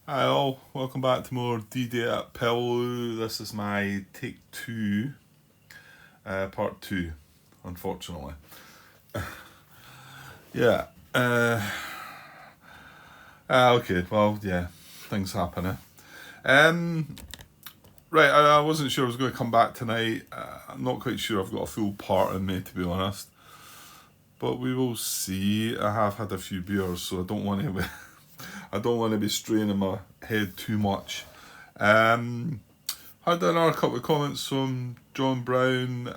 Hi all, welcome back to more D-Day at Peleliu. This is my take two, part two, unfortunately. Yeah, okay, well, yeah, things happen, eh? Um, right, I wasn't sure I was going to come back tonight. I'm not quite sure I've got a full part in me, to be honest. But we will see. I have had a few beers, so I don't want to be, I don't want to be straining my head too much. Um, Had another couple of comments from John Brown.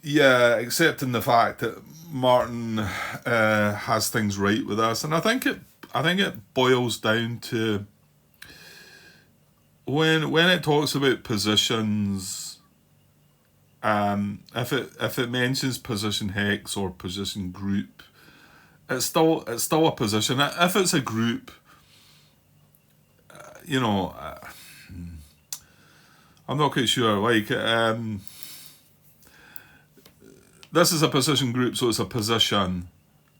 Yeah, accepting the fact that Martin has things right with us, and I think it boils down to when it talks about positions. If it mentions position hex or position group, it's still a position. If it's a group, you know, I'm not quite sure. This is a position group, so it's a position.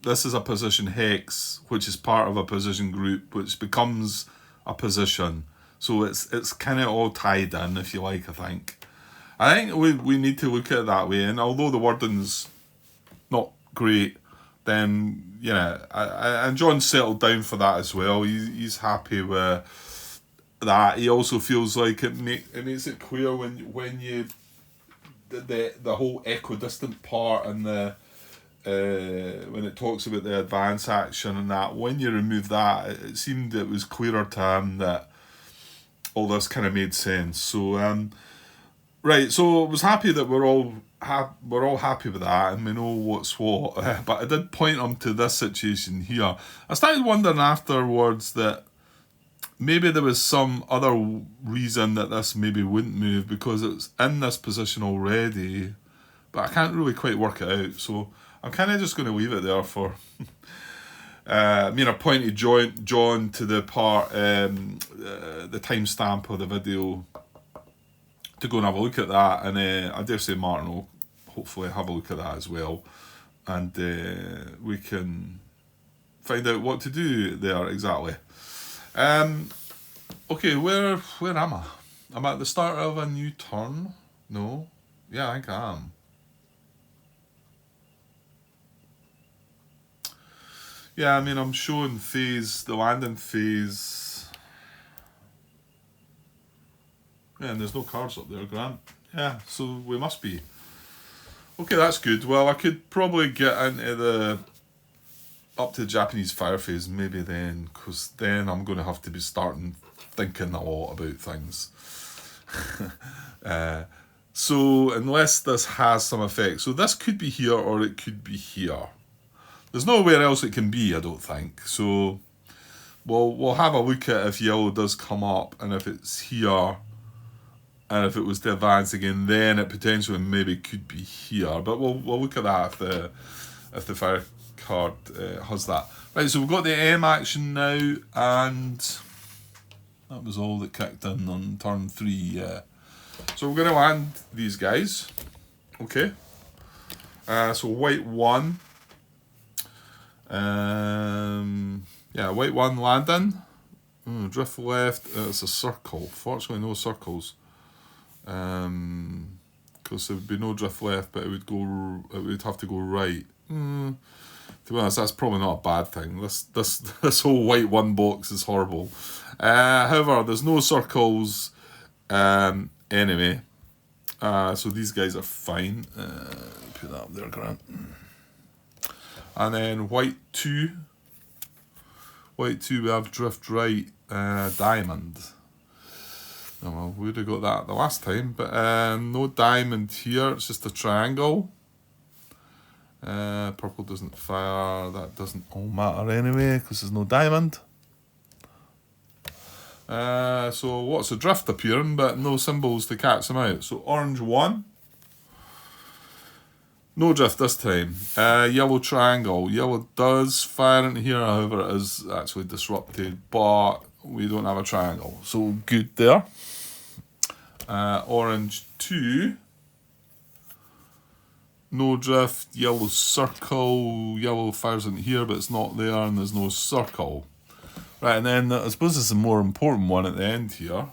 This is a position hex, which is part of a position group, which becomes a position. So it's kind of all tied in, if you like. I think we need to look at it that way. And although the wording's not great, then and John settled down for that as well. He's happy with that. He also feels like it makes it clear when you the whole equidistant part and the when it talks about the advance action and that, when you remove that, it seemed it was clearer to him that all this kind of made sense. So right, so I was happy that we're all happy with that and we know what's what. But I did point him to this situation here. I started wondering afterwards that maybe there was some other reason that this maybe wouldn't move because it's in this position already, but I can't really quite work it out. So I'm kind of just going to leave it there for. I pointed John to the part, the timestamp of the video to go and have a look at that, and I dare say Martin will hopefully have a look at that as well, and we can find out what to do there exactly. Um, okay, where am I? I'm at the start of a new turn. No, yeah, I think I am. Yeah, I mean, I'm showing the landing phase. Yeah, and there's no cars up there, Grant. Yeah, so we must be. Okay, that's good. Well, I could probably get into up to the Japanese fire phase maybe then, because then I'm going to have to be starting thinking a lot about things. uh, so unless this has some effect, so this could be here or it could be here. There's nowhere else it can be, I don't think. So we'll have a look at if yellow does come up, and if it's here, and if it was to advance again, then it potentially maybe could be here. But we'll look at that if the fire card has that. Right, so we've got the M action now, and that was all that kicked in on turn 3. Yeah. So we're going to land these guys. Okay. So white 1. White 1 landing. Drift left. It's a circle. Fortunately, no circles. Because there would be no drift left, but it would have to go right. To be honest, that's probably not a bad thing. This whole white 1 box is horrible. However, there's no circles anyway. So these guys are fine. Put that up there, Grant. And then white 2. White 2, we have drift right, diamond. Oh, well, we would have got that the last time, but no diamond here. It's just a triangle. Purple doesn't fire. That doesn't all matter anyway because there's no diamond. So what's a drift appearing, but no symbols to catch them out. So orange 1. No drift this time. Yellow triangle. Yellow does fire into here, however it is actually disrupted, but we don't have a triangle. So good there. Orange 2. no drift, yellow circle, yellow fires in here, but it's not there, and there's no circle. Right, and then I suppose it's a more important one at the end here.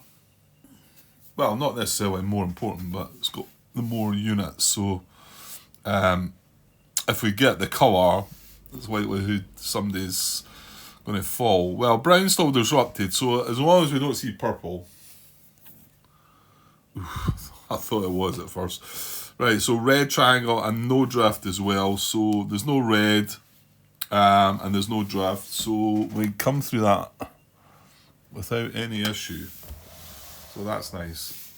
Well, not necessarily more important, but it's got the more units. So, if we get the colour, it's likelihood somebody's going to fall. Well, brown's still disrupted, so as long as we don't see purple. I thought it was at first. Right, so red triangle and no drift as well. So there's no red and there's no drift. So we come through that without any issue. So that's nice.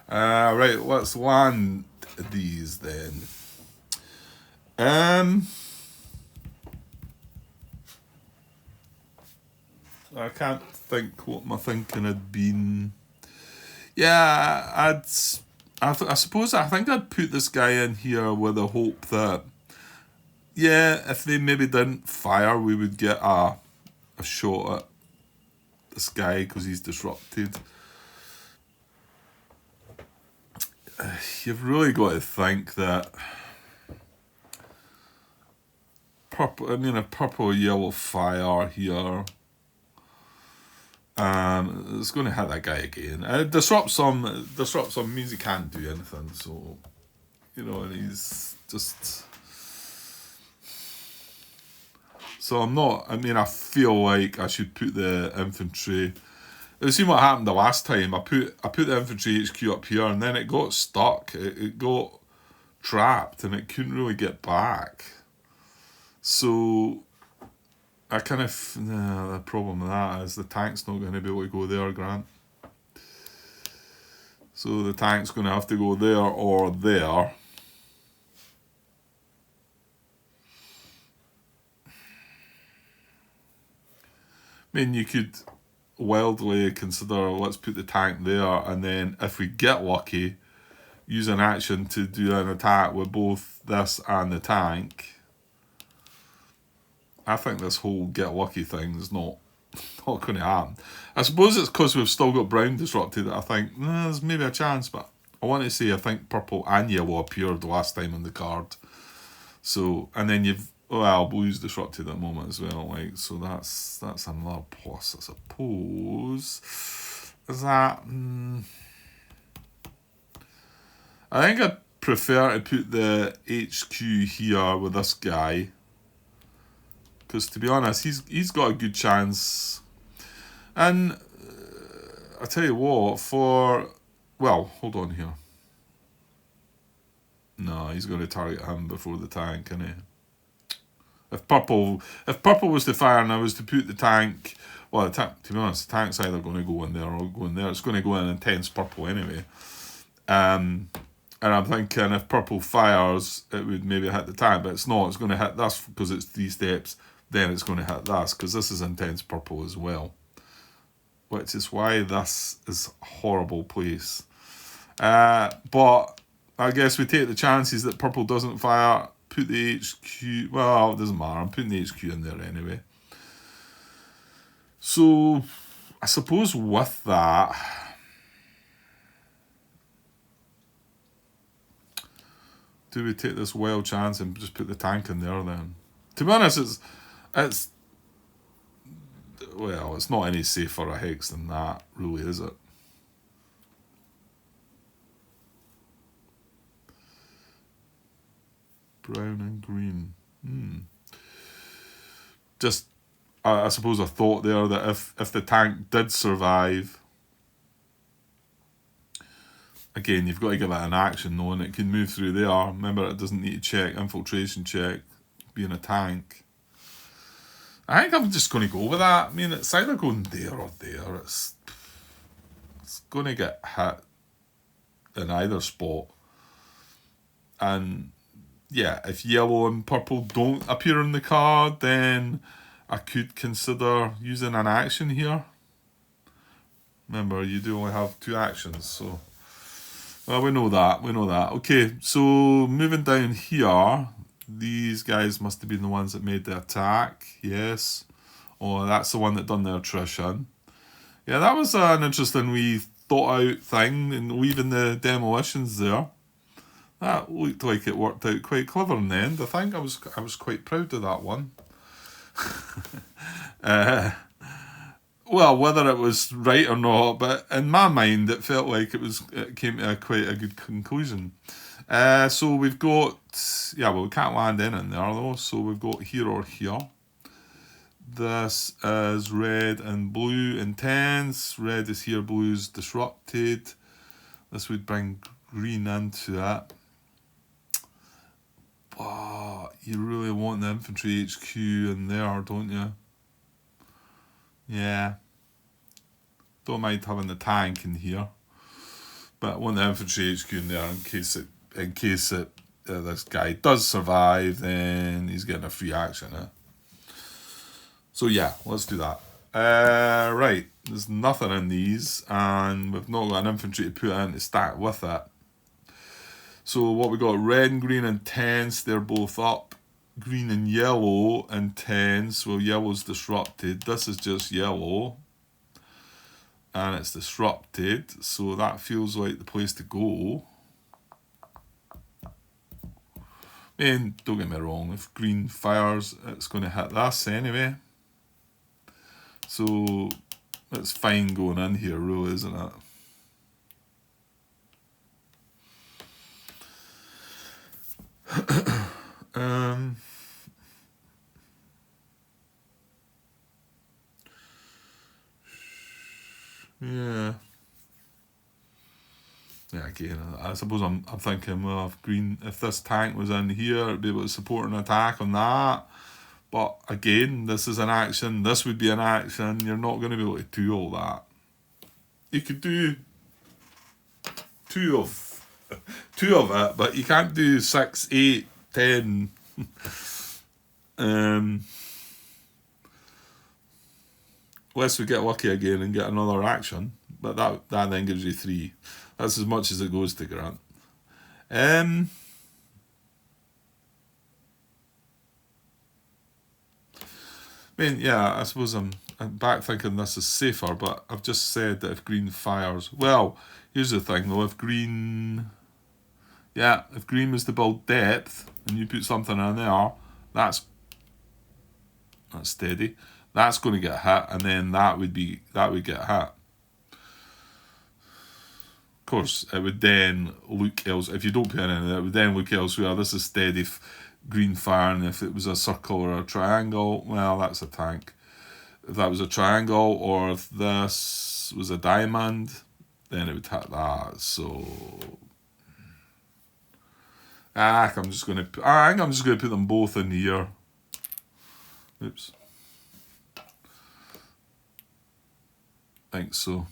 Right, let's land these then. I can't think what my thinking had been. Yeah, I suppose I think I'd put this guy in here with the hope that, yeah, if they maybe didn't fire, we would get a shot at this guy because he's disrupted. You've really got to think that purple. I mean, a purple yellow fire here. It's going to hit that guy again. Disrupt some means he can't do anything. So, and he's just. So I'm not. I mean, I feel like I should put the infantry. You've seen what happened the last time. I put the infantry HQ up here, and then it got stuck. It got trapped, and it couldn't really get back. So. I kind of, the problem with that is the tank's not going to be able to go there, Grant. So the tank's going to have to go there or there. I mean, you could wildly consider, let's put the tank there, and then if we get lucky, use an action to do an attack with both this and the tank. I think this whole get lucky thing is not going to happen. I suppose it's because we've still got brown disrupted that I think there's maybe a chance, but I want to say I think purple and yellow appeared the last time on the card. So, and then blue's disrupted at the moment as well. Like, so that's another plus, I suppose. Is that? I think I'd prefer to put the HQ here with this guy. Because to be honest, he's got a good chance. And I tell you what, hold on here. No, he's going to target him before the tank, isn't he? If purple was to fire and I was to put the tank, to be honest, the tank's either going to go in there or go in there. It's going to go in intense purple anyway. And I'm thinking if purple fires, it would maybe hit the tank, but it's not. It's going to hit this because it's 3 steps. Then it's going to hit this because this is intense purple as well, which is why this is a horrible place. But I guess we take the chances that purple doesn't fire, put the HQ, well, it doesn't matter, I'm putting the HQ in there anyway. So I suppose with that, do we take this wild chance and just put the tank in there then? To be honest, it's not any safer a hex than that, really, is it? Brown and green. Just, I suppose a thought there that if the tank did survive, again, you've got to give it an action though, and it can move through there. Remember, it doesn't need to check, infiltration check, being a tank. I think I'm just going to go with that. I mean, it's either going there or there. It's going to get hit in either spot. And yeah, if yellow and purple don't appear on the card, then I could consider using an action here. Remember, you do only have 2 actions, so... Well, we know that. Okay, so moving down here... These guys must have been the ones that made the attack. Yes. Oh, that's the one that done the attrition. Yeah, that was an interesting wee thought out thing, and leaving the demolitions there. That looked like it worked out quite clever in the end. I think I was quite proud of that one. Uh, well, whether it was right or not, but in my mind, it felt like it came to quite a good conclusion. So we've got, yeah, well, we can't land in there though. So we've got here or here. This is red and blue intense. Red is here, blue is disrupted. This would bring green into it. But you really want the infantry HQ in there, don't you? Yeah. Don't mind having the tank in here. But I want the infantry HQ in there in case this guy does survive, then he's getting a free action. So yeah, let's do that. Right, there's nothing in these, and we've not got an infantry to put in to stack with it. So what we got, red and green intense, they're both up. Green and yellow intense, well yellow's disrupted. This is just yellow. And it's disrupted, so that feels like the place to go. And don't get me wrong, if green fires, it's going to hit this anyway. So it's fine going in here, really, isn't it? Yeah. Yeah, again, I suppose I'm thinking, well, if this tank was in here, it'd be able to support an attack on that. But again, this is an action. This would be an action. You're not going to be able to do all that. You could do two of it, but you can't do 6, 8, 10. Unless we get lucky again and get another action, but that then gives you 3. That's as much as it goes to Grant. I mean, yeah, I suppose I'm back thinking this is safer, but I've just said that if green fires, well, here's the thing though, if green was to build depth and you put something in there, that's steady. That's going to get hit, and then that would get hit. Of course, it would then look else. If you don't put anything in it, would then look elsewhere. This is steady green fire, and if it was a circle or a triangle, well, that's a tank. If that was a triangle, or if this was a diamond, then it would hit that. So, I think I'm just going to put them both in here. Oops. I think so.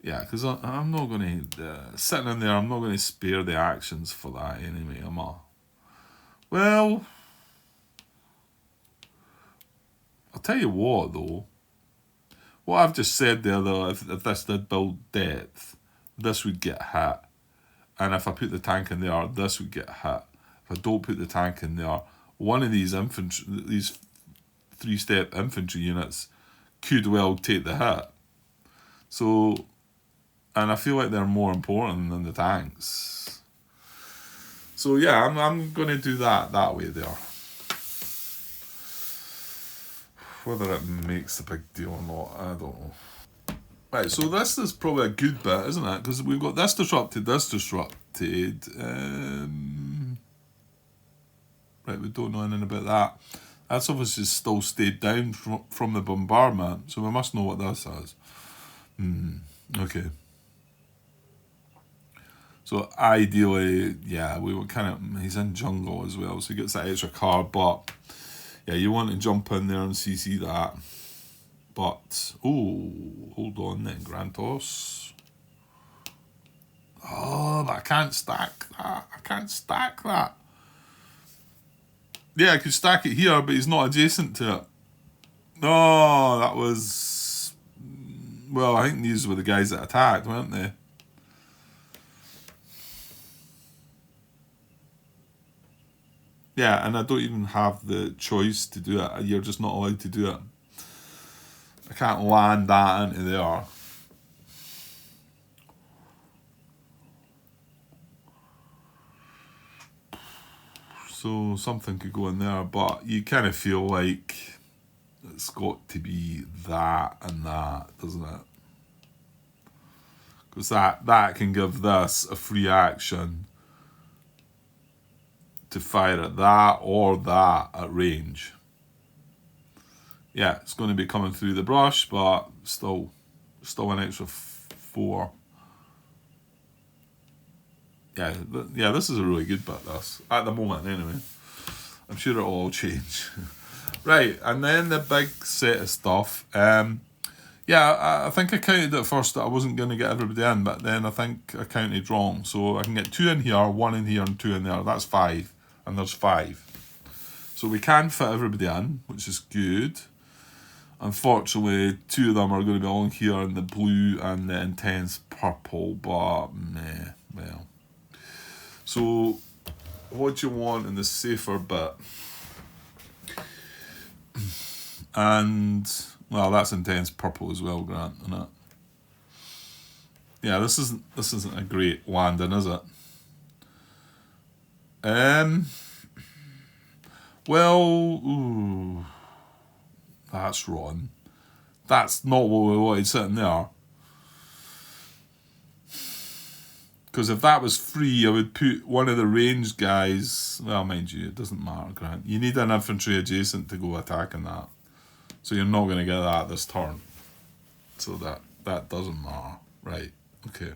Yeah, because I'm not going to sitting in there. I'm not going to spare the actions for that anyway. Well, I'll tell you what though. What I've just said there though, if this did build depth, this would get hit, and if I put the tank in there, this would get hit. If I don't put the tank in there, one of these 3-step infantry units could well take the hit. So, and I feel like they're more important than the tanks. So yeah, I'm going to do that way there. Whether it makes a big deal or not, I don't know. Right, so this is probably a good bit, isn't it? Because we've got this disrupted. Right, we don't know anything about that. That's obviously still stayed down from the bombardment, so we must know what this is. Okay. So ideally, yeah, we were he's in jungle as well, so he gets that extra card, but yeah, you want to jump in there and CC that. But, hold on then, Grantos. Oh, but I can't stack that. Yeah, I could stack it here, but he's not adjacent to it. No, that was... Well, I think these were the guys that attacked, weren't they? Yeah, and I don't even have the choice to do it. You're just not allowed to do it. I can't land that into there. So something could go in there, but you kind of feel like it's got to be that and that, doesn't it? Because that can give this a free action to fire at that or that at range. Yeah, it's going to be coming through the brush, but still an extra 4. Yeah, this is a really good bit, this. At the moment, anyway. I'm sure it'll all change. Right, and then the big set of stuff. I think I counted at first that I wasn't going to get everybody in, but then I think I counted wrong. So I can get 2 in here, 1 in here, and 2 in there. That's 5, and there's 5. So we can fit everybody in, which is good. Unfortunately, 2 of them are going to be on here in the blue and the intense purple, but meh, well. So, what do you want in the safer bit? And, well, that's intense purple as well, Grant, isn't it? Yeah, this isn't a great landing, is it? Well, that's wrong. That's not what we wanted sitting there. Because if that was free, I would put one of the ranged guys. Well, mind you, it doesn't matter, Grant. You need an infantry adjacent to go attacking that. So you're not going to get that this turn. So that doesn't matter. Right, okay.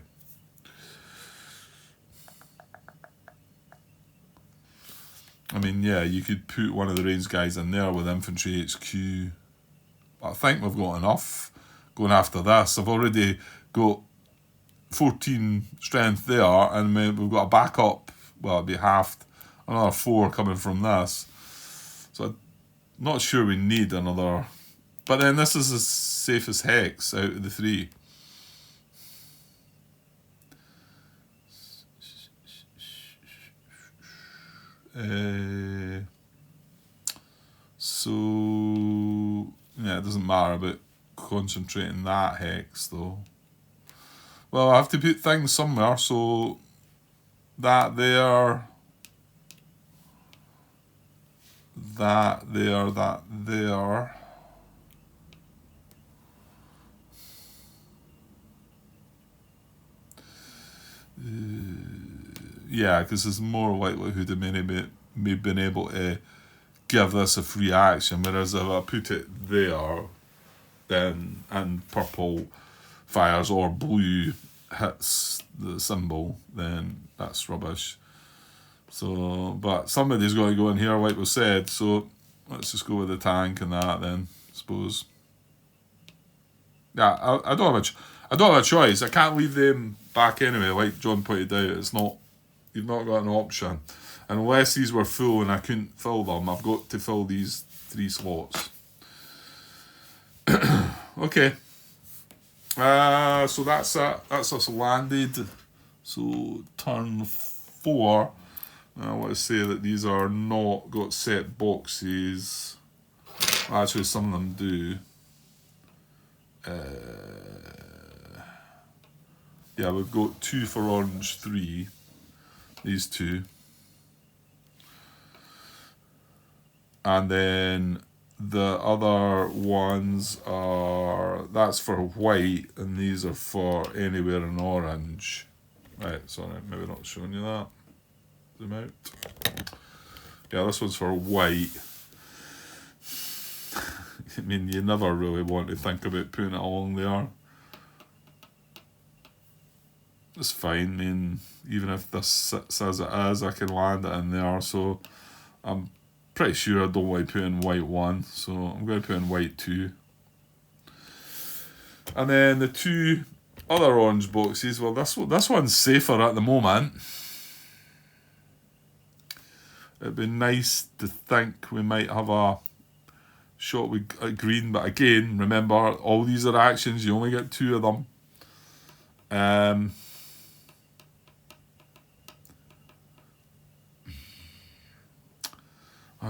I mean, yeah, you could put one of the ranged guys in there with infantry HQ. I think we've got enough going after this. I've already got 14 strength there, and we've got a backup. Well, it'd be halved. Another 4 coming from this. So I'm not sure we need another. But then this is as safe as hex out of the 3. So yeah, it doesn't matter about concentrating that hex though. Well, I have to put things somewhere, so that there, that there, that there. Yeah, because there's more likelihood of me being able to give this a free action, whereas if I put it there, then and purple fires or blue hits the symbol, then that's rubbish. So, but somebody's got to go in here, like we said, so let's just go with the tank and that then, I suppose. Yeah, I don't have a choice. I can't leave them back anyway, like John pointed out. It's not, you've not got an option. And unless these were full and I couldn't fill them, I've got to fill these 3 slots. Okay. So that's us landed. So turn 4. I want to say that these are not got set boxes. Actually, some of them do. Yeah, we've got 2 for orange, 3. These 2. And then the other ones are, that's for white, and these are for anywhere in orange. Right, sorry, maybe not showing you that. Zoom out. Yeah, this one's for white. I mean, you never really want to think about putting it along there. It's fine. I mean, even if this sits as it is, I can land it in there. So I'm pretty sure I don't want to put in white 1. So I'm going to put in white 2. And then the 2 other orange boxes, well, this one's safer at the moment. It'd be nice to think we might have a shot with green, but again, remember, all these are actions, you only get 2 of them. I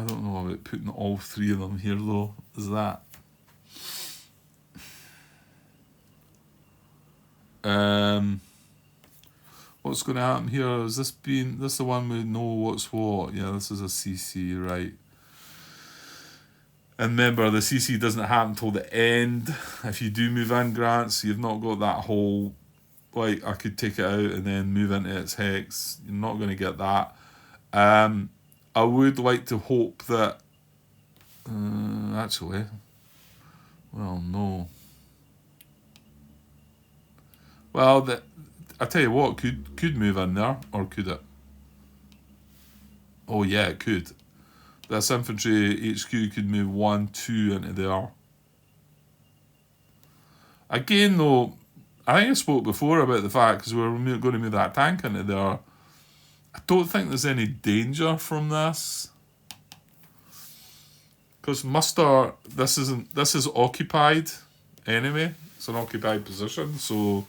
don't know about putting all 3 of them here though. Is that? What's going to happen here? Is this the one we know what's what? Yeah, this is a CC, right? And remember, the CC doesn't happen till the end. If you do move in, Grant, so you've not got that whole, like, I could take it out and then move into its hex. You're not going to get that. I would like to hope that, actually, well, no. Well, I tell you what, could move in there, or could it? Oh yeah, it could. This infantry HQ could move 1, 2 into there. Again, though, I think I spoke before about the fact, because we were going to move that tank into there. I don't think there's any danger from this. Because muster, this is occupied anyway. It's an occupied position, so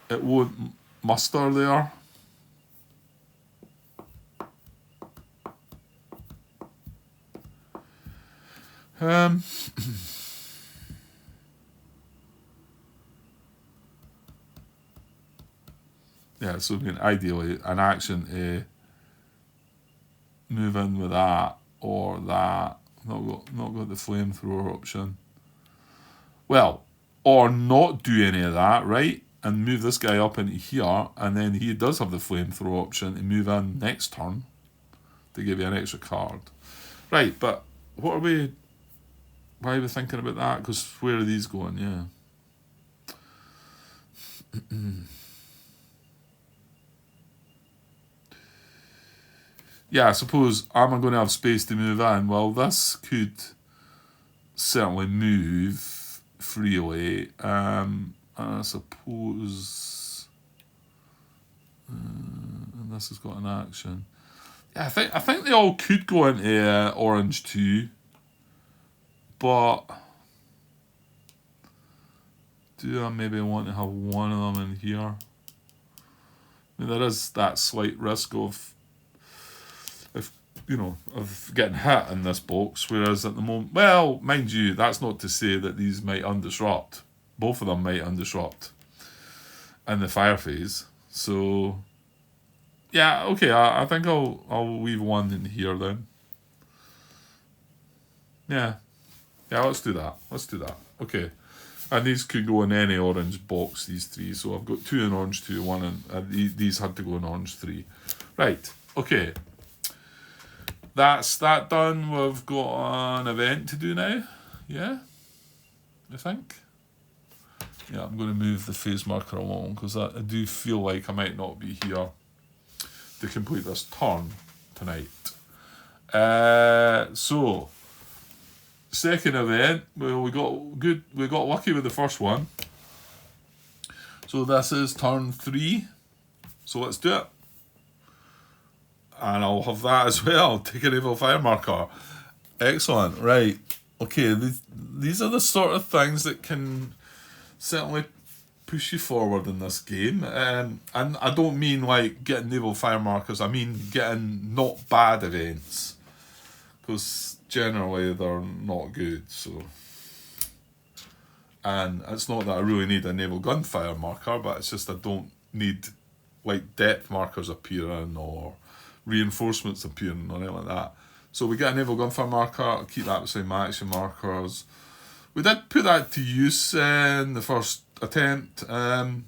it won't muster there. Yeah, so I mean, ideally, an action to move in with that or that. Not got the flamethrower option. Well, or not do any of that, right? And move this guy up into here, and then he does have the flamethrower option to move in next turn to give you an extra card. Right, but what are we... Why are we thinking about that? Because where are these going? Yeah. Yeah, I suppose, am I going to have space to move in? Well, this could certainly move freely. I suppose... and this has got an action. Yeah, I think they all could go into orange too. But do I maybe want to have one of them in here? I mean, there is that slight risk of getting hit in this box, whereas at the moment, well, mind you, that's not to say that these might undisrupt. Both of them might undisrupt in the fire phase. So, yeah, okay, I think I'll leave one in here then. Yeah, let's do that. Okay, and these could go in any orange box, these three. So I've got 2 in orange 2, 1 in... these had to go in orange 3. Right, okay. That's that done. We've got an event to do now. Yeah, I think. Yeah, I'm going to move the phase marker along because I do feel like I might not be here to complete this turn tonight. So, second event, well, we got lucky with the first one. So this is turn 3. So let's do it. And I'll have that as well. Take an evil fire marker. Excellent. Right. Okay. These are the sort of things that can certainly push you forward in this game. And I don't mean like getting evil fire markers. I mean getting not bad events. Because generally they're not good. So. And it's not that I really need a naval gunfire marker, but it's just I don't need like depth markers appearing or reinforcements appearing or anything like that. So we get a naval gunfire marker. I'll keep that beside my action markers. We did put that to use in the first attempt. I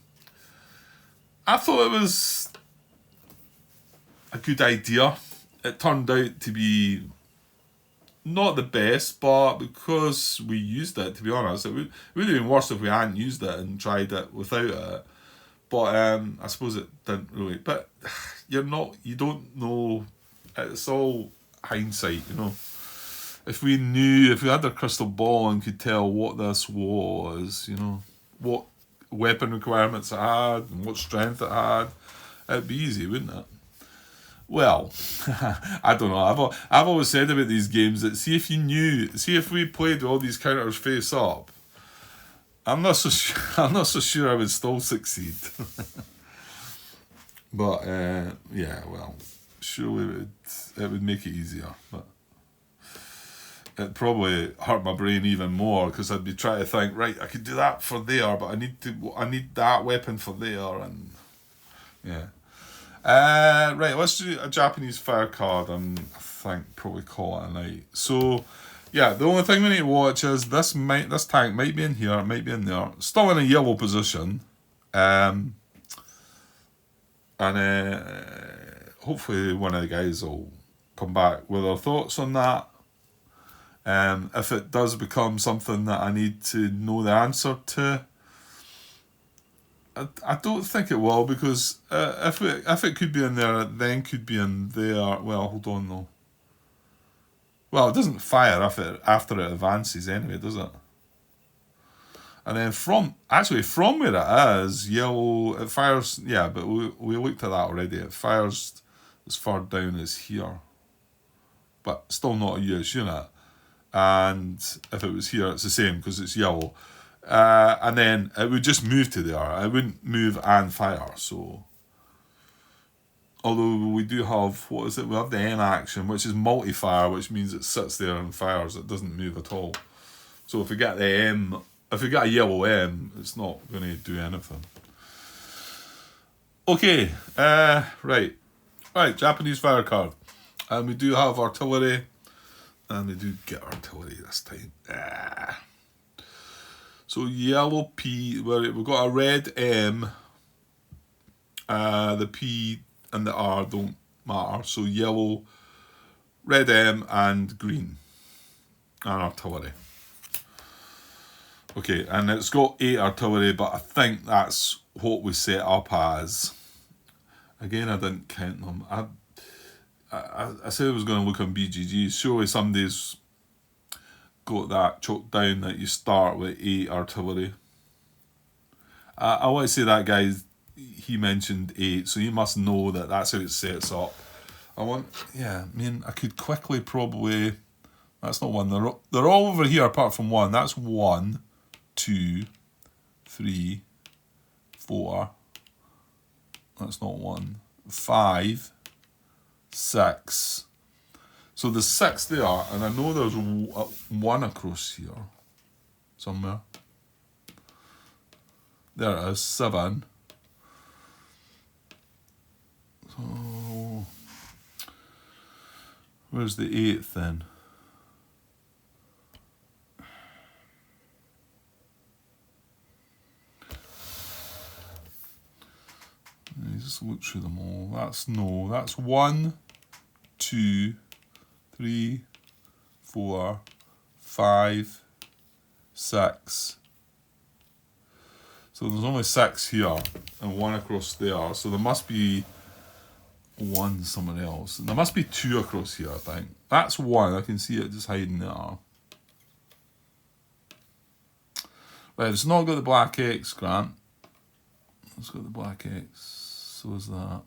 thought it was a good idea. It turned out to be not the best, but because we used it, to be honest, it would have been worse if we hadn't used it and tried it without it. But I suppose it didn't really. But you don't know. It's all hindsight, you know. If we had a crystal ball and could tell what this was, you know, what weapon requirements it had and what strength it had, it'd be easy, wouldn't it? Well, I don't know. I've always said about these games that see if we played all these counters face up, I'm not so sure I would still succeed. But yeah, well, surely it would make it easier. But it probably hurt my brain even more because I'd be trying to think, right, I could do that for there, but I need that weapon for there, and yeah. Right, let's do a Japanese fire card and I think probably call it a night. So, yeah, the only thing we need to watch is this tank might be in here, it might be in there. Still in a yellow position. And hopefully one of the guys will come back with their thoughts on that. If it does become something that I need to know the answer to, I don't think it will, because if it could be in there, it then could be in there. Well, hold on though. Well, it doesn't fire after it advances anyway, does it? And then from where it is, yellow, it fires. Yeah, but we looked at that already. It fires as far down as here, but still not a US unit. And if it was here, it's the same because it's yellow. And then it would just move to there. It wouldn't move and fire. So, although we do have, what is it? We have the M action, which is multi-fire, which means it sits there and fires. It doesn't move at all. So if we get a yellow M, it's not going to do anything. Okay, right, Japanese fire card, and we do have artillery, and we do get artillery this time. So yellow P, we've got a red M. The P and the R don't matter. So yellow, red M, and green, and artillery. Okay, and it's got 8 artillery, but I think that's what we set up as. Again, I didn't count them. I said I was going to look on BGG. Surely somebody's got that chalked down that you start with 8 artillery. I want to say that guy, he mentioned 8, so you must know that that's how it sets up. I could quickly probably. That's not one. They're all over here apart from one. That's 1, 2, 3, 4. That's not 1. 5, 6. So there's 6 there, and I know there's 1 across here somewhere. There it is, 7. So where's the 8th then? You just look through them all. That's 1, 2, 3, 4, 5, 6. So there's only 6 here and 1 across there. So there must be 1 somewhere else. And there must be 2 across here, I think. That's 1. I can see it just hiding there. Right, it's not got the black X, Grant. It's got the black X. So is that.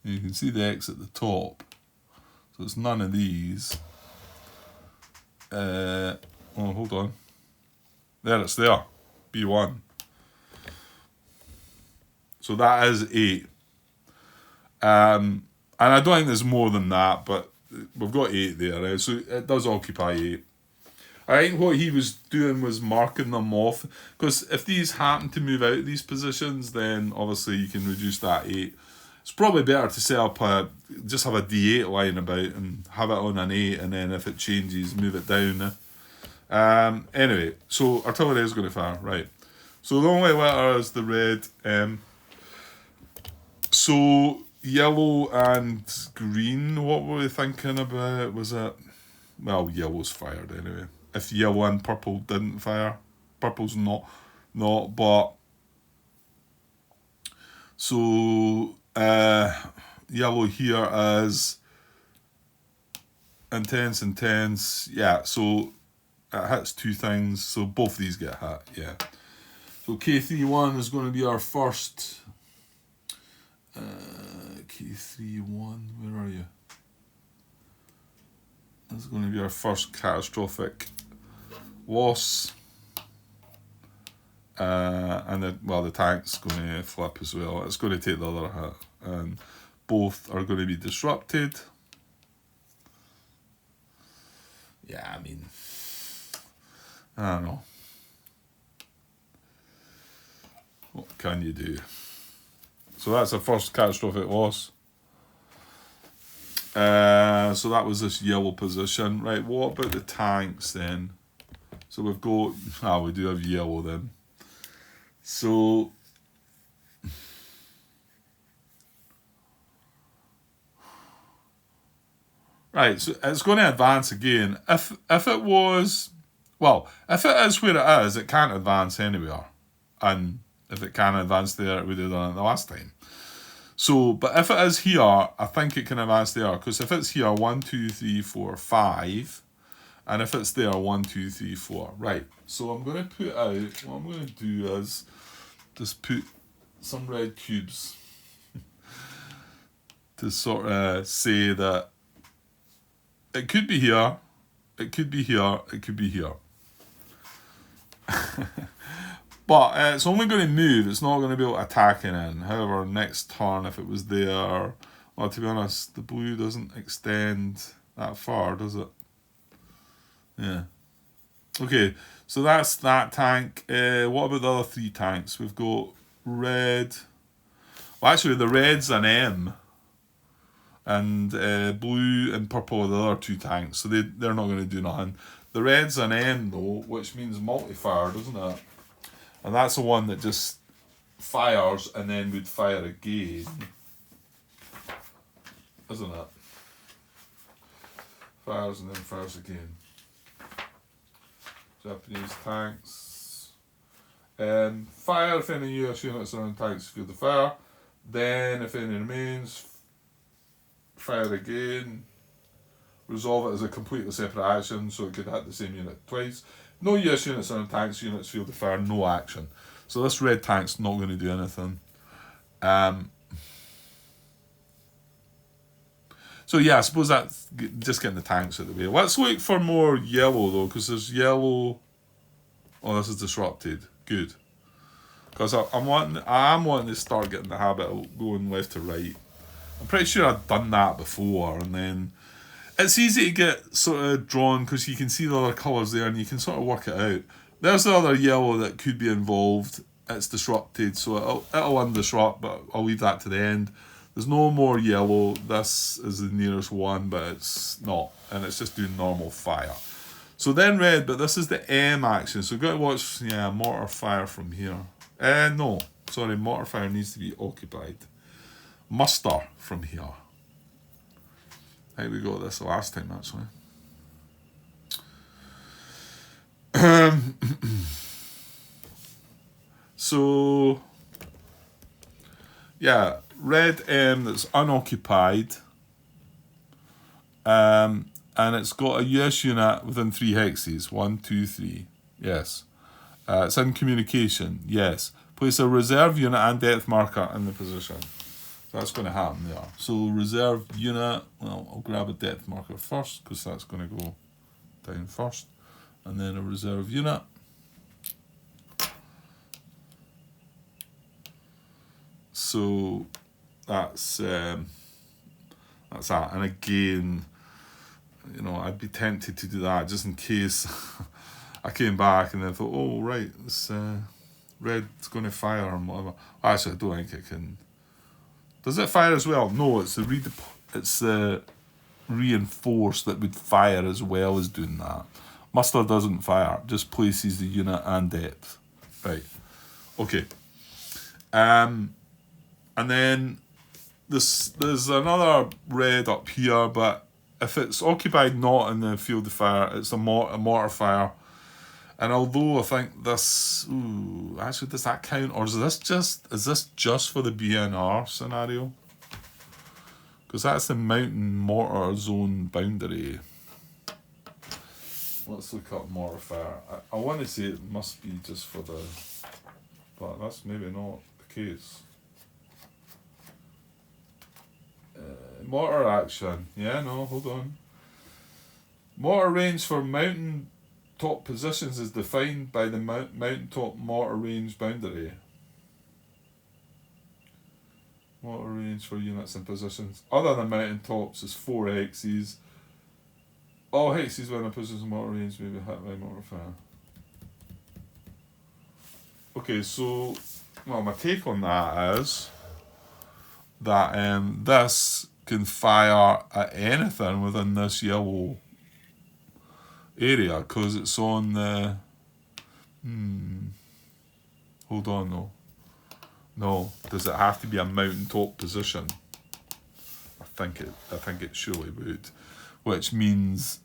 You can see the X at the top. So it's none of these. Hold on. There, it's there. B1. So that is 8. And I don't think there's more than that, but we've got 8 there. Right? So it does occupy 8. I think what he was doing was marking them off, because if these happen to move out of these positions, then obviously you can reduce that 8. It's probably better to set up just have a D8 lying about and have it on an 8, and then if it changes, move it down. Anyway, so artillery is going to fire, right. So the only letter is the red M. So yellow and green, what were we thinking about? Was it, well, yellow's fired anyway. If yellow and purple didn't fire, purple's not, but so yellow here is intense, yeah, so it hits 2 things, so both these get hit, yeah. So K31 is going to be our first, K31, where are you? This is going to be our first catastrophic loss. And the tank's going to flip as well. It's going to take the other hit. And both are going to be disrupted. Yeah, I mean, I don't know. What can you do? So that's the first catastrophic loss. So that was this yellow position. Right, what about the tanks then? So we've got, we do have yellow then. So, right, so it's going to advance again. If it was, if it is where it is, it can't advance anywhere. And if it can advance there, it would have done it the last time. So, but if it is here, I think it can advance there. Because if it's here, 1, 2, 3, 4, 5. And if it's there, 1, 2, 3, 4. Right, so I'm going to put out, what I'm going to do is just put some red cubes to sort of say that it could be here, it could be here, it could be here. But it's only going to move, it's not going to be able to attack it in. However, next turn, if it was there, well, to be honest, the blue doesn't extend that far, does it? Yeah. Okay, so that's that tank. What about the other 3 tanks? We've got red. Well, actually, the red's an M. And blue and purple are the other 2 tanks, so they're not going to do nothing. The red's an M, though, which means multi-fire, doesn't it? And that's the one that just fires and then would fire again. Isn't it? Fires and then fires again. Japanese tanks. Fire if any US units are on tanks field of fire. Then if any remains, fire again. Resolve it as a completely separate action, so it could hit the same unit twice. No US units are on tanks, units field of fire, no action. So this red tank's not going to do anything. So yeah, I suppose that's just getting the tanks out of the way. Let's look for more yellow though, because there's yellow. Oh, this is disrupted. Good. Because I am wanting to start getting the habit of going left to right. I'm pretty sure I've done that before, and then it's easy to get sort of drawn because you can see the other colours there and you can sort of work it out. There's the other yellow that could be involved. It's disrupted, so it'll undisrupt, but I'll leave that to the end. There's no more yellow. This is the nearest one, but it's not, and it's just doing normal fire. So then red, but this is the M action, so we've got to watch, mortar fire from here. No, sorry, mortar fire needs to be occupied. Muster from here. I think we got this the last time, actually. So, yeah, red M that's unoccupied. And it's got a US unit within 3 hexes. 1, 2, 3. Yes. It's in communication. Yes. Place a reserve unit and depth marker in the position. So that's going to happen there. So reserve unit, well, I'll grab a depth marker first because that's going to go down first. And then a reserve unit. So that's that. And again, I'd be tempted to do that just in case I came back and then thought, oh right, this red's going to fire and whatever. Actually, I don't think it can. Does it fire as well? No, it's the reinforced that would fire as well as doing that. Muster doesn't fire, just places the unit and depth. Right. Okay. And then there's another red up here, but if it's occupied not in the field of fire, it's a mortar fire. And although I think this, actually, does that count, or is this just for the BNR scenario? Because that's the mountain mortar zone boundary. Let's look up mortar fire. I want to say it must be just for the, but that's maybe not the case. Mortar action. Yeah, no, hold on. Mortar range for mountain top positions is defined by the mountaintop mortar range boundary. Water range for units and positions. Other than mountain tops is 4 hexes. All hexes when a position water range may be hit by mortar fire. Okay, so, well, my take on that is that this can fire at anything within this yellow area because it's on the. Hold on, though. No, does it have to be a mountaintop position? I think it surely would, which means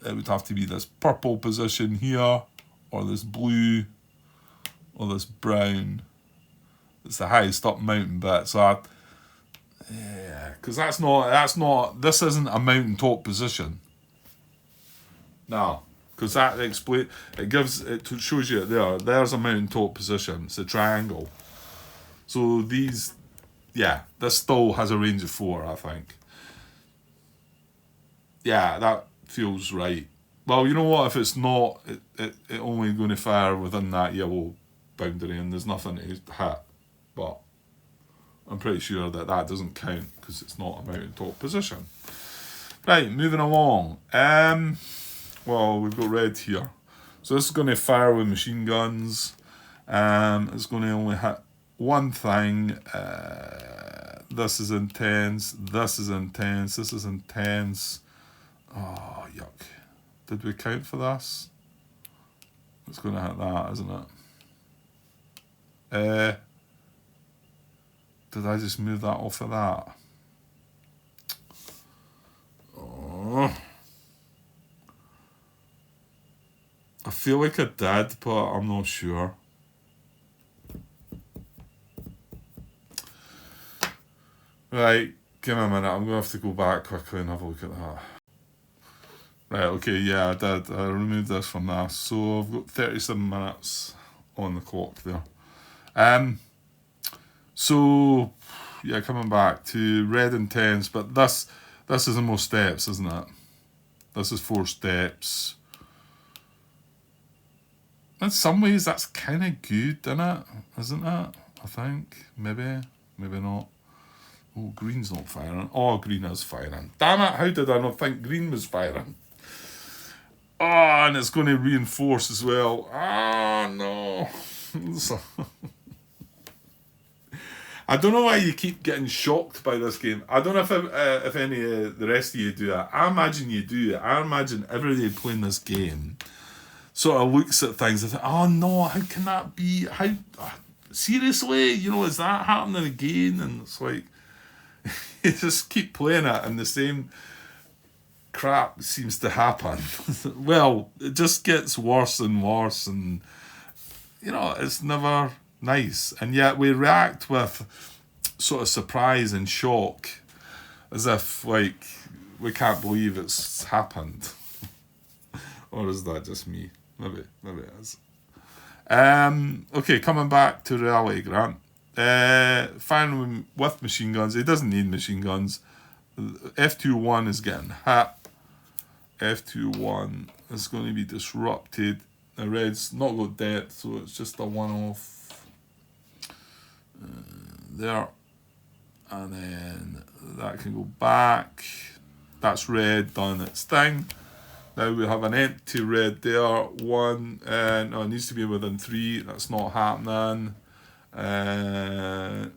it would have to be this purple position here, or this blue, or this brown. It's the highest up mountain bit. So, because that's not. This isn't a mountaintop position. No, because that it shows you it there. There's a mountaintop position. It's a triangle. So this still has a range of 4, I think. Yeah, that feels right. Well, you know what? If it's not, it only going to fire within that yellow boundary, and there's nothing to hit. But I'm pretty sure that doesn't count because it's not a mountaintop position. Right, moving along. Well, we've got red here, so this is going to fire with machine guns. It's going to only hit one thing. This is intense. This is intense. This is intense. Oh, yuck. Did we count for this? It's going to hit that, isn't it? Did I just move that off of that? Oh. I feel like I did, but I'm not sure. Right, give me a minute. I'm going to have to go back quickly and have a look at that. Right, okay, yeah, I did. I removed this from that. So I've got 37 minutes on the clock there. So, yeah, coming back to red intense, but this is the most steps, isn't it? This is 4 steps. In some ways, that's kind of good, isn't it? I think. Maybe not. Oh, green's not firing. Oh, green is firing. Damn it, how did I not think green was firing? Oh, and it's going to reinforce as well. Ah, no. I don't know why you keep getting shocked by this game. I don't know if any of the rest of you do it. I imagine you do. I imagine everybody playing this game sort of looks at things and think, oh no, how can that be? How seriously? Is that happening again? And it's like, you just keep playing it and the same crap seems to happen. Well, it just gets worse and worse, and it's never nice. And yet we react with sort of surprise and shock as if like we can't believe it's happened. Or is that just me? Maybe it is. Okay, coming back to reality, Grant. Firing with machine guns. He doesn't need machine guns. F21 is getting hit. F21 is going to be disrupted. The red's not got depth, so it's just a one-off there. And then that can go back. That's red done its thing. Now we have an empty red there. 1, no, it needs to be within 3. That's not happening. No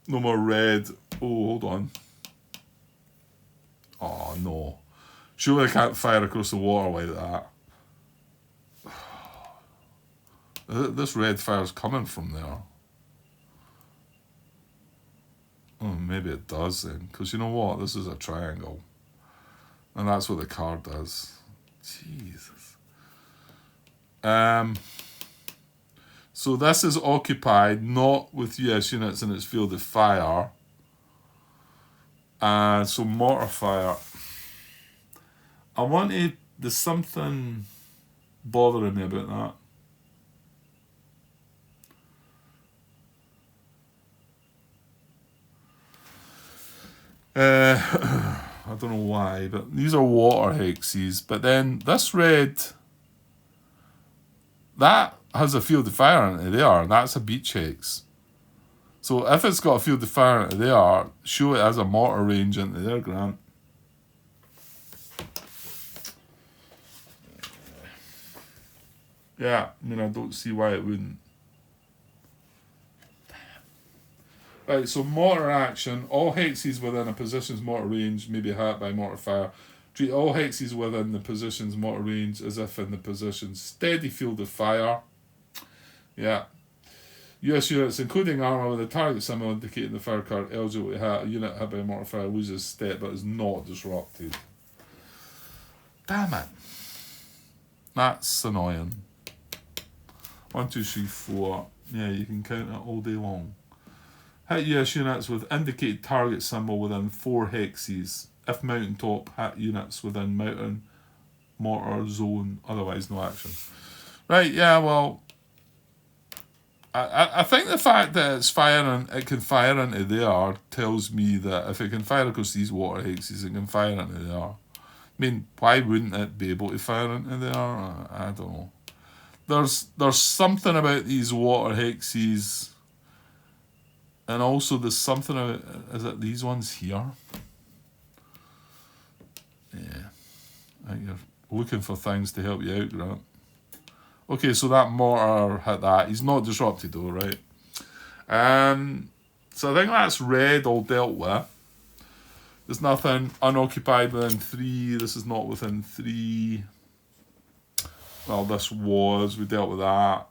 more red. Oh, hold on. Oh, no. Surely I can't fire across the water like that. This red fire's coming from there. Oh, maybe it does then. Because you know what? This is a triangle. And that's what the card does. Jesus. So this is occupied, not with US units in its field of fire. So mortar fire. There's something bothering me about that. I don't know why, but these are water hexes. But then this red, that has a field of fire in it there, and that's a beach hex. So if it's got a field of fire into there, show it as a mortar range into there, Grant. Yeah, I mean, I don't see why it wouldn't. Right, so mortar action. All hexes within a position's mortar range may be hit by mortar fire. Treat all hexes within the position's mortar range as if in the position's steady field of fire. Yeah. US units, including armour with a target symbol indicating the fire card eligible to hit. A unit hit by mortar fire loses step but is not disrupted. Damn it. That's annoying. 1, 2, 3, 4. Yeah, you can count it all day long. Hit US units with indicated target symbol within 4 hexes. If mountaintop, hit units within mountain, mortar, zone, otherwise no action. Right, yeah, well, I think the fact that it's firing, it can fire into there tells me that if it can fire across these water hexes, it can fire into there. I mean, why wouldn't it be able to fire into there? I don't know. There's something about these water hexes, and also there's something about, is it these ones here? Yeah, I think you're looking for things to help you out, Grant. Okay, so that mortar hit that. He's not disrupted though, right? So I think that's red all dealt with. There's nothing unoccupied within 3. This is not within 3. Well, this was. We dealt with that.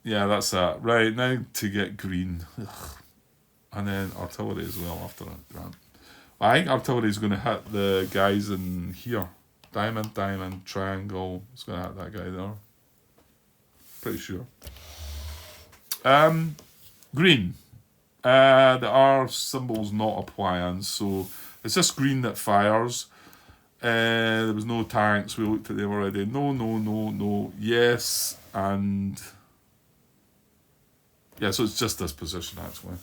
Yeah, that's that. Right, now to get green. Ugh. And then artillery as well after that, Grant. I think artillery is going to hit the guys in here. Diamond, diamond, triangle. It's going to hit that guy there. Pretty sure. Green. The R symbol's not applying, so it's just green that fires. There was no tanks. We looked at them already. No, no, no, no. Yes, and... yeah, so it's just this position, actually.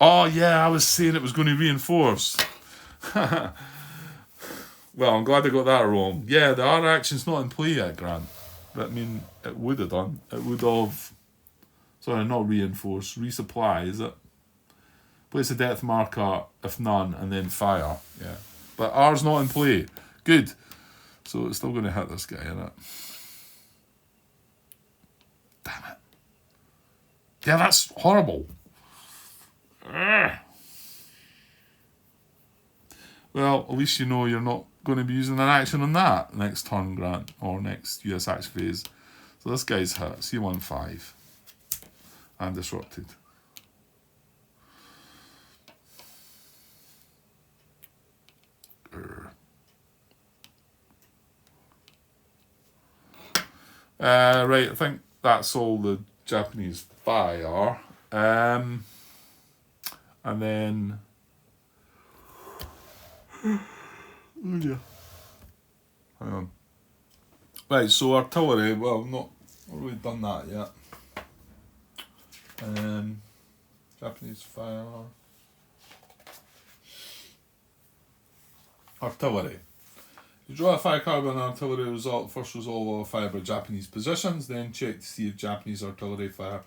Oh, yeah, I was saying it was going to reinforce. Well, I'm glad I got that wrong. Yeah, the R action's not in play yet, Grant. But, I mean, it would have done. It would have... sorry, not reinforce. Resupply, is it? Place a depth marker, if none, and then fire. Yeah. But R's not in play. Good. So it's still going to hit this guy, innit? Damn it. Yeah, that's horrible. Ugh. Well, at least you know you're not going to be using an action on that next turn, Grant, or next US action phase. So this guy's hit. C15. And disrupted. Right, I think that's all the Japanese fire. And then... oh yeah. Hang on. Right, so artillery, well, not really done that yet. Japanese fire. Artillery. You draw a fire card with an artillery result. First resolve all fire by Japanese positions, then check to see if Japanese artillery fire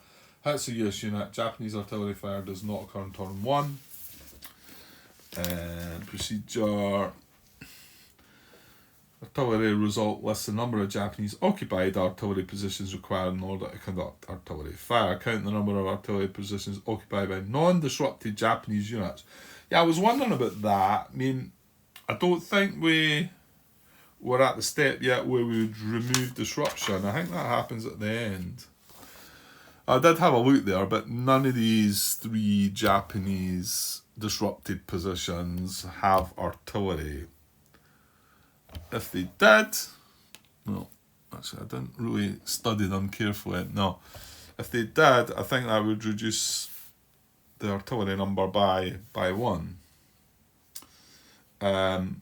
hits a US unit. Japanese artillery fire does not occur in turn 1. Procedure. Artillery result lists the number of Japanese occupied artillery positions required in order to conduct artillery fire. Count the number of artillery positions occupied by non-disrupted Japanese units. Yeah, I was wondering about that. I mean, I don't think we're at the step yet where we would remove disruption. I think that happens at the end. I did have a look there, but none of these 3 Japanese disrupted positions have artillery. If they did, no, actually I didn't really study them carefully. No, if they did, I think that would reduce the artillery number by 1. And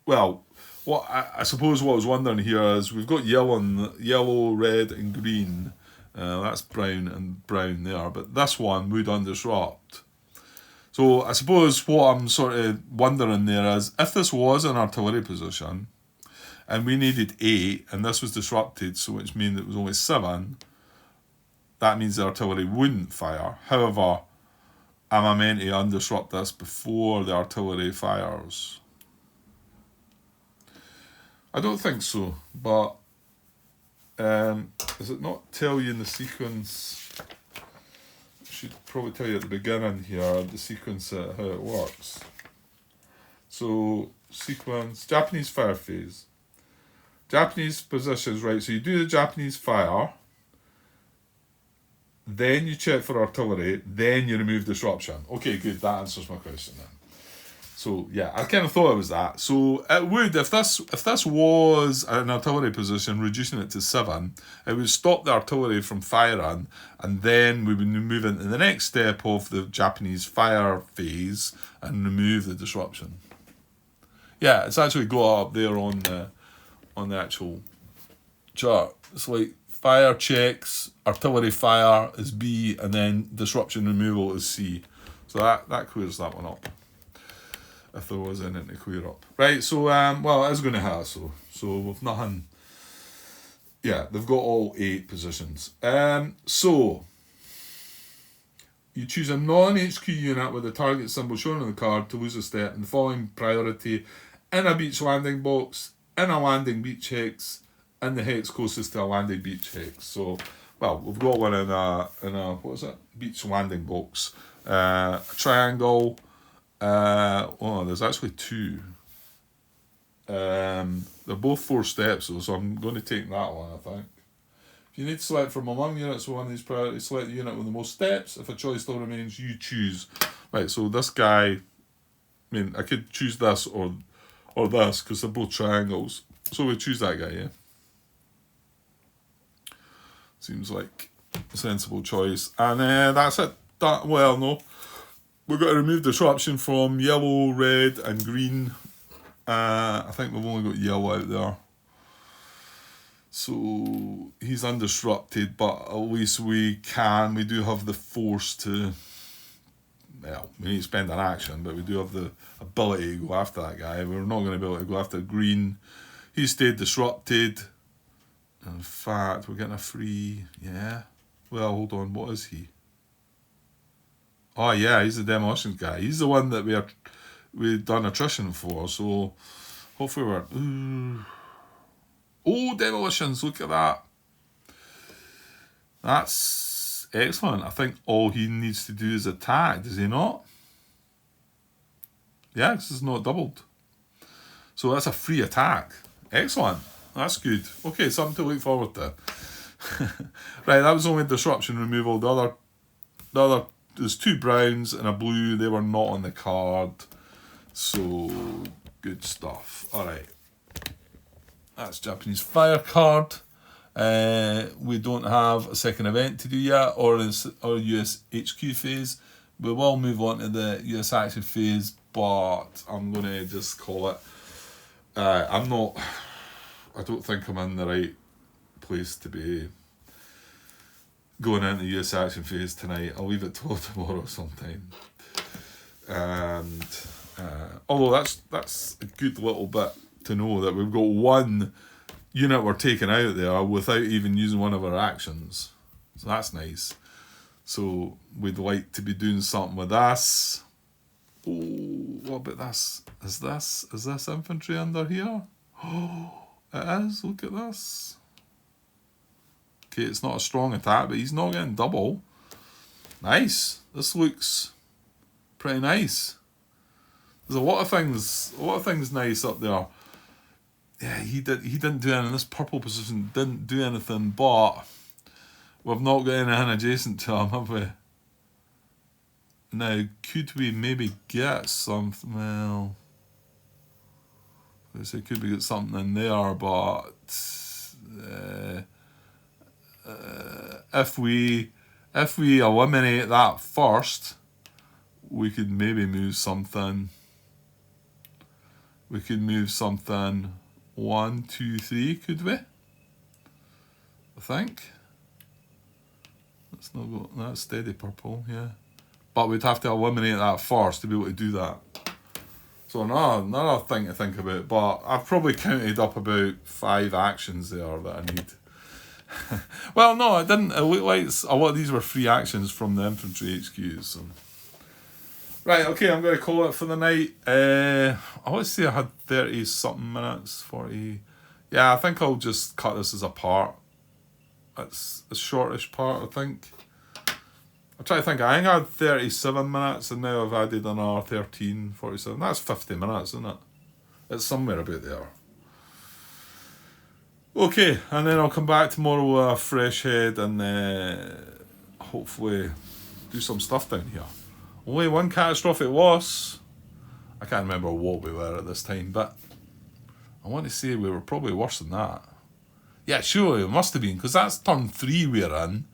well, what I suppose what I was wondering here is we've got yellow, red, and green. That's brown and brown there, but this one would undisrupt. So I suppose what I'm sort of wondering there is, if this was an artillery position, and we needed 8, and this was disrupted, so which means it was only 7, that means the artillery wouldn't fire. However, am I meant to undisrupt this before the artillery fires? I don't think so, but does it not tell you in the sequence? I should probably tell you at the beginning here, the sequence, how it works. So, sequence, Japanese fire phase. Japanese positions, right, so you do the Japanese fire, then you check for artillery, then you remove disruption. Okay, good, that answers my question then. So, yeah, I kind of thought it was that. So, it would, if this was an artillery position, reducing it to 7, it would stop the artillery from firing, and then we would move into the next step of the Japanese fire phase and remove the disruption. Yeah, it's actually got up there on the actual chart. It's like fire checks, artillery fire is B, and then disruption removal is C. So that clears that one up, if there was anything to clear up. Right, so, well, it is going to have, so with nothing. Yeah, they've got all 8 positions. So, you choose a non-HQ unit with the target symbol shown on the card to lose a step in the following priority: in a beach landing box, in a landing beach hex, in the hex closest to a landing beach hex. So, well, we've got one in a what is it? Beach landing box. A triangle. There's actually 2. They're both 4 steps though, so I'm going to take that one, I think. If you need to select from among units with one of these priorities, select the unit with the most steps. If a choice still remains, you choose. Right, so this guy, I mean, I could choose this or this, because they're both triangles. So we choose that guy, yeah? Seems like a sensible choice. And that's it. Well, no. We've got to remove disruption from yellow, red, and green. I think we've only got yellow out there. So he's undisrupted, but at least we do have the force to, well, we need to spend an action, but we do have the ability to go after that guy. We're not going to be able to go after green. He stayed disrupted. In fact, we're getting a free, yeah. Well, hold on, what is he? Oh yeah, he's the demolitions guy. He's the one that we've done attrition for, so hopefully we're... Oh, demolitions, look at that. That's excellent. I think all he needs to do is attack, does he not? Yeah, this is not doubled. So that's a free attack. Excellent. That's good. Okay, something to look forward to. Right, that was only disruption removal. The other, there's 2 browns and a blue. They were not on the card. So, good stuff. Alright. That's Japanese fire card. We don't have a second event to do yet, or US HQ phase. We will move on to the US action phase, but I'm going to just call it. I don't think I'm in the right place to be going into the US action phase tonight. I'll leave it till tomorrow sometime. And although that's a good little bit to know that we've got 1 unit we're taking out there without even using one of our actions. So that's nice. So we'd like to be doing something with this. Oh, what about this? Is this infantry under here? Oh, it is. Look at this. Okay, it's not a strong attack, but he's not getting double. Nice. This looks pretty nice. There's a lot of things nice up there. Yeah, he didn't do anything. This purple position didn't do anything, but we've not got anything adjacent to him, have we? Now, could we maybe get something? Well, I say could we get something in there, but if we eliminate that first, we could maybe move something. We could move something 1, 2, 3, could we? I think. Let's not go. That's steady purple, yeah. But we'd have to eliminate that first to be able to do that. So another thing to think about. But I've probably counted up about 5 actions there that I need. Well, no, I didn't. It looked like a lot of these were free actions from the infantry HQs. So. Right, okay, I'm going to call it for the night. I want to say I had 30 something minutes, 40. Yeah, I think I'll just cut this as a part. It's a shortish part, I think. I'm trying to think. I think I had 37 minutes and now I've added another 13, 47. That's 50 minutes, isn't it? It's somewhere about there. Okay, and then I'll come back tomorrow with a fresh head and hopefully do some stuff down here. Only one catastrophic loss. I can't remember what we were at this time, but I want to say we were probably worse than that. Yeah, surely it must have been, because that's turn 3 we're in,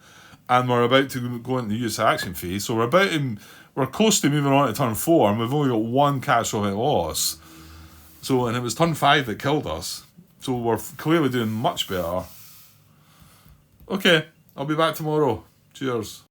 and we're about to go into the use action phase. So we're close to moving on to turn 4, and we've only got one catastrophic loss. So, and it was turn 5 that killed us. So we're clearly doing much better. Okay, I'll be back tomorrow. Cheers.